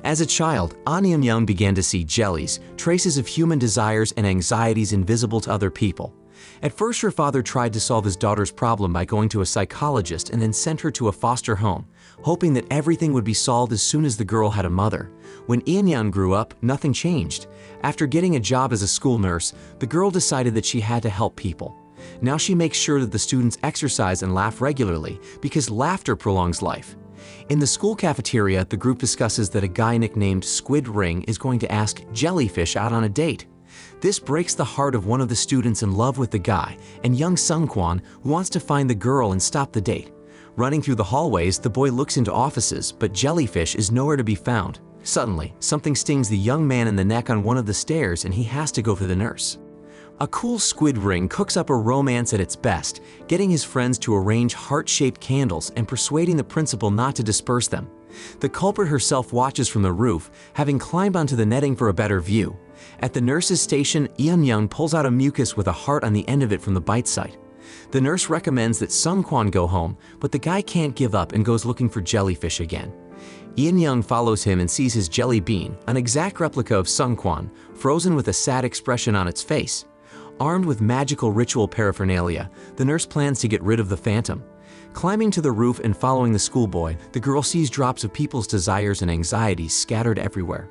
As a child, An Young began to see jellies, traces of human desires and anxieties invisible to other people. At first, her father tried to solve his daughter's problem by going to a psychologist and then sent her to a foster home, hoping that everything would be solved as soon as the girl had a mother. When Young grew up, nothing changed. After getting a job as a school nurse, the girl decided that she had to help people. Now she makes sure that the students exercise and laugh regularly because laughter prolongs life. In the school cafeteria, the group discusses that a guy nicknamed Squid Ring is going to ask Jellyfish out on a date. This breaks the heart of one of the students in love with the guy and young Sungkwan, who wants to find the girl and stop the date. Running through the hallways, the boy looks into offices, but Jellyfish is nowhere to be found. Suddenly, something stings the young man in the neck on one of the stairs and he has to go for the nurse. A cool Squid Ring cooks up a romance at its best, getting his friends to arrange heart-shaped candles and persuading the principal not to disperse them. The culprit herself watches from the roof, having climbed onto the netting for a better view. At the nurse's station, Young pulls out a mucus with a heart on the end of it from the bite site. The nurse recommends that Sungkwan go home, but the guy can't give up and goes looking for Jellyfish again. Young follows him and sees his jelly bean, an exact replica of Sungkwan, frozen with a sad expression on its face. Armed with magical ritual paraphernalia, the nurse plans to get rid of the phantom. Climbing to the roof and following the schoolboy, the girl sees drops of people's desires and anxieties scattered everywhere.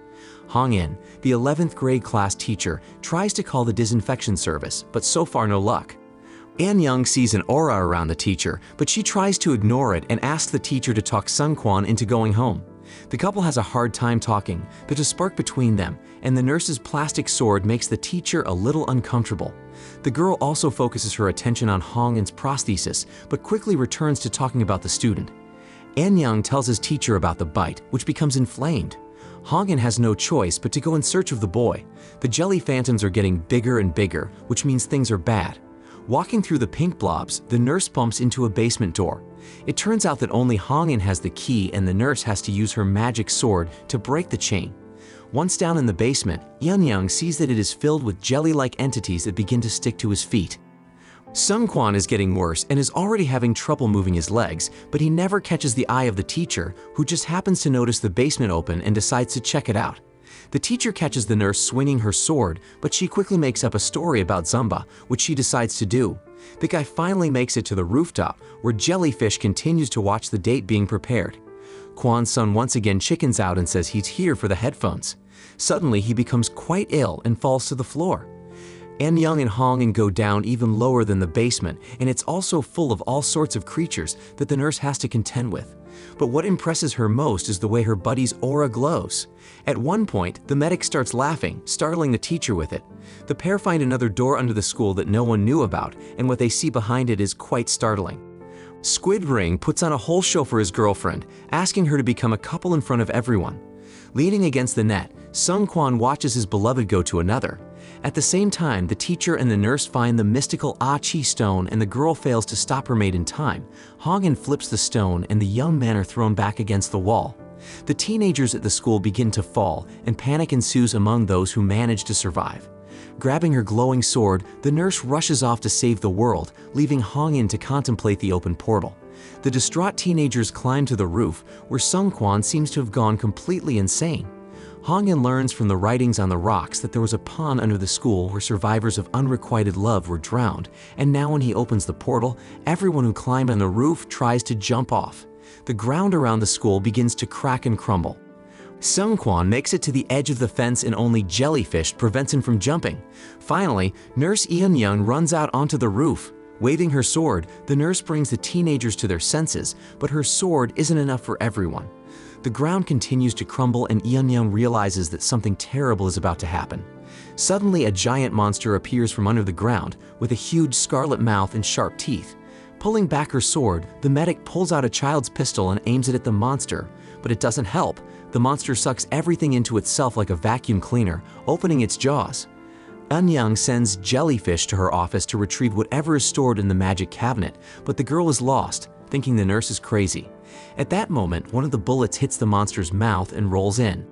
Hong In, the 11th grade class teacher, tries to call the disinfection service, but so far no luck. Young sees an aura around the teacher, but she tries to ignore it and asks the teacher to talk Sungkwan into going home. The couple has a hard time talking, there's a spark between them, and the nurse's plastic sword makes the teacher a little uncomfortable. The girl also focuses her attention on Hong In's prosthesis, but quickly returns to talking about the student. Young tells his teacher about the bite, which becomes inflamed. Hong In has no choice but to go in search of the boy. The jelly phantoms are getting bigger and bigger, which means things are bad. Walking through the pink blobs, the nurse bumps into a basement door. It turns out that only Hong In has the key and the nurse has to use her magic sword to break the chain. Once down in the basement, Young sees that it is filled with jelly-like entities that begin to stick to his feet. Sungkwan is getting worse and is already having trouble moving his legs, but he never catches the eye of the teacher, who just happens to notice the basement open and decides to check it out. The teacher catches the nurse swinging her sword, but she quickly makes up a story about Zumba, which she decides to do. The guy finally makes it to the rooftop, where Jellyfish continues to watch the date being prepared. Kwan's son once again chickens out and says he's here for the headphones. Suddenly, he becomes quite ill and falls to the floor. Young and Hong In go down even lower than the basement, and it's also full of all sorts of creatures that the nurse has to contend with. But what impresses her most is the way her buddy's aura glows. At one point, the medic starts laughing, startling the teacher with it. The pair find another door under the school that no one knew about, and what they see behind it is quite startling. Squid Ring puts on a whole show for his girlfriend, asking her to become a couple in front of everyone. Leaning against the net, Sungkwan watches his beloved go to another. At the same time, the teacher and the nurse find the mystical Ah-Chi stone and the girl fails to stop her mate in time. Hong In flips the stone and the young men are thrown back against the wall. The teenagers at the school begin to fall and panic ensues among those who manage to survive. Grabbing her glowing sword, the nurse rushes off to save the world, leaving Hong In to contemplate the open portal. The distraught teenagers climb to the roof, where Sungkwan seems to have gone completely insane. Hong In learns from the writings on the rocks that there was a pond under the school where survivors of unrequited love were drowned, and now when he opens the portal, everyone who climbed on the roof tries to jump off. The ground around the school begins to crack and crumble. Sungkwan makes it to the edge of the fence and only Jellyfish prevents him from jumping. Finally, Nurse Young runs out onto the roof. Waving her sword, the nurse brings the teenagers to their senses, but her sword isn't enough for everyone. The ground continues to crumble and Young realizes that something terrible is about to happen. Suddenly, a giant monster appears from under the ground with a huge scarlet mouth and sharp teeth. Pulling back her sword, the medic pulls out a child's pistol and aims it at the monster, but it doesn't help. The monster sucks everything into itself like a vacuum cleaner, opening its jaws. Young sends Jellyfish to her office to retrieve whatever is stored in the magic cabinet, but the girl is lost, thinking the nurse is crazy. At that moment, one of the bullets hits the monster's mouth and rolls in.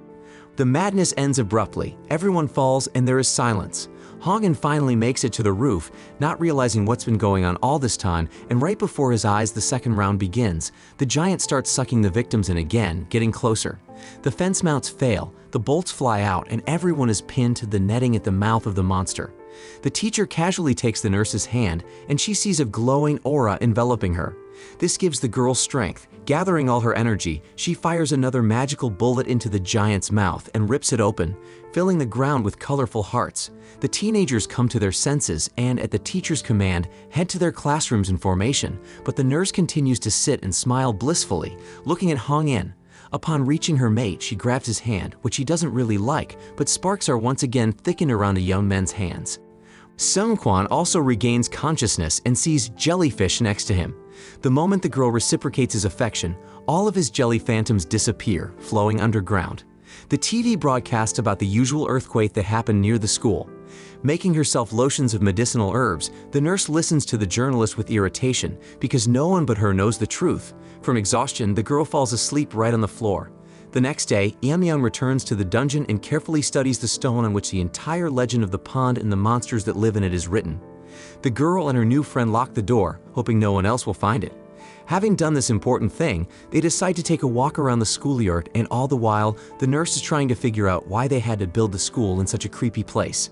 The madness ends abruptly, everyone falls and there is silence. Hong-in finally makes it to the roof, not realizing what's been going on all this time, and right before his eyes the second round begins, the giant starts sucking the victims in again, getting closer. The fence mounts fail, the bolts fly out, and everyone is pinned to the netting at the mouth of the monster. The teacher casually takes the nurse's hand, and she sees a glowing aura enveloping her. This gives the girl strength. Gathering all her energy, she fires another magical bullet into the giant's mouth and rips it open, filling the ground with colorful hearts. The teenagers come to their senses and, at the teacher's command, head to their classrooms in formation, but the nurse continues to sit and smile blissfully, looking at Hong-in. Upon reaching her mate, she grabs his hand, which he doesn't really like, but sparks are once again thickened around the young men's hands. Seung-kwan also regains consciousness and sees jellyfish next to him. The moment the girl reciprocates his affection, all of his jelly phantoms disappear, flowing underground. The TV broadcasts about the usual earthquake that happened near the school. Making herself lotions of medicinal herbs, the nurse listens to the journalist with irritation because no one but her knows the truth. From exhaustion, the girl falls asleep right on the floor. The next day, Eun-myung returns to the dungeon and carefully studies the stone on which the entire legend of the pond and the monsters that live in it is written. The girl and her new friend lock the door, hoping no one else will find it. Having done this important thing, they decide to take a walk around the schoolyard, and all the while, the nurse is trying to figure out why they had to build the school in such a creepy place.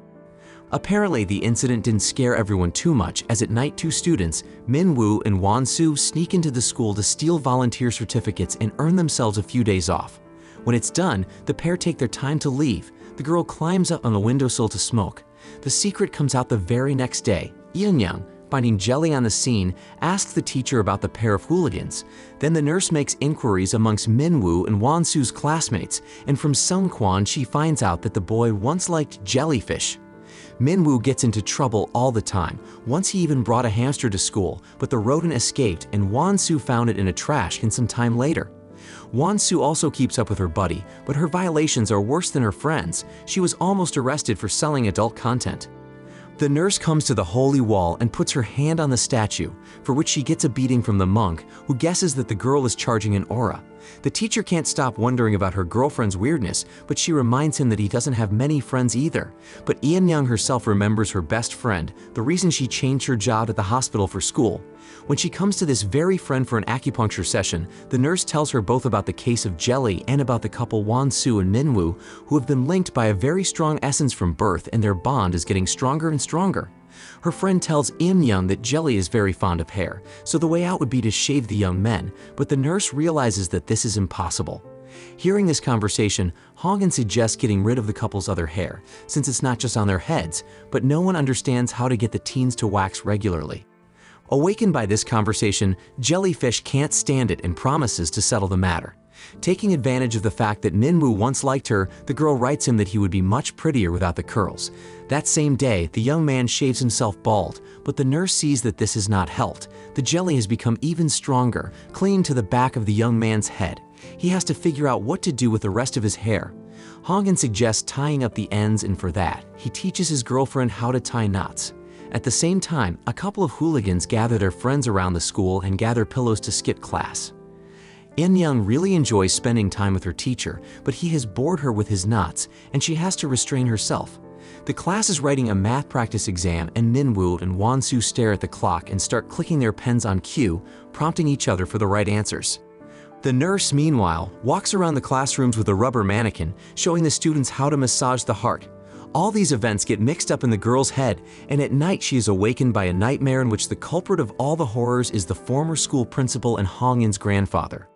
Apparently, the incident didn't scare everyone too much, as at night two students, Min-woo and Won-soo, sneak into the school to steal volunteer certificates and earn themselves a few days off. When it's done, the pair take their time to leave. The girl climbs up on the windowsill to smoke. The secret comes out the very next day. Eun-myung, finding jelly on the scene, asks the teacher about the pair of hooligans. Then the nurse makes inquiries amongst Min-woo and Won-soo's classmates, and from Seung-kwan she finds out that the boy once liked jellyfish. Min-woo gets into trouble all the time. Once he even brought a hamster to school, but the rodent escaped and Won-soo found it in a trash can some time later. Won-soo also keeps up with her buddy, but her violations are worse than her friends. She was almost arrested for selling adult content. The nurse comes to the holy wall and puts her hand on the statue, for which she gets a beating from the monk, who guesses that the girl is charging an aura. The teacher can't stop wondering about her girlfriend's weirdness, but she reminds him that he doesn't have many friends either. But Eun-myung herself remembers her best friend, the reason she changed her job at the hospital for school. When she comes to this very friend for an acupuncture session, the nurse tells her both about the case of Jelly and about the couple Won-soo and Min-woo, who have been linked by a very strong essence from birth, and their bond is getting stronger and stronger. Her friend tells Eun-myung that Jelly is very fond of hair, so the way out would be to shave the young men, but the nurse realizes that this is impossible. Hearing this conversation, Hong-in suggests getting rid of the couple's other hair, since it's not just on their heads, but no one understands how to get the teens to wax regularly. Awakened by this conversation, Jellyfish can't stand it and promises to settle the matter. Taking advantage of the fact that Min-woo once liked her, the girl writes him that he would be much prettier without the curls. That same day, the young man shaves himself bald, but the nurse sees that this has not helped. The jelly has become even stronger, clinging to the back of the young man's head. He has to figure out what to do with the rest of his hair. Hong-in suggests tying up the ends, and for that, he teaches his girlfriend how to tie knots. At the same time, a couple of hooligans gather their friends around the school and gather pillows to skip class. Eun-myung really enjoys spending time with her teacher, but he has bored her with his knots, and she has to restrain herself. The class is writing a math practice exam, and Min-woo and Won-soo stare at the clock and start clicking their pens on cue, prompting each other for the right answers. The nurse, meanwhile, walks around the classrooms with a rubber mannequin, showing the students how to massage the heart. All these events get mixed up in the girl's head, and at night she is awakened by a nightmare in which the culprit of all the horrors is the former school principal and Hong-in's grandfather.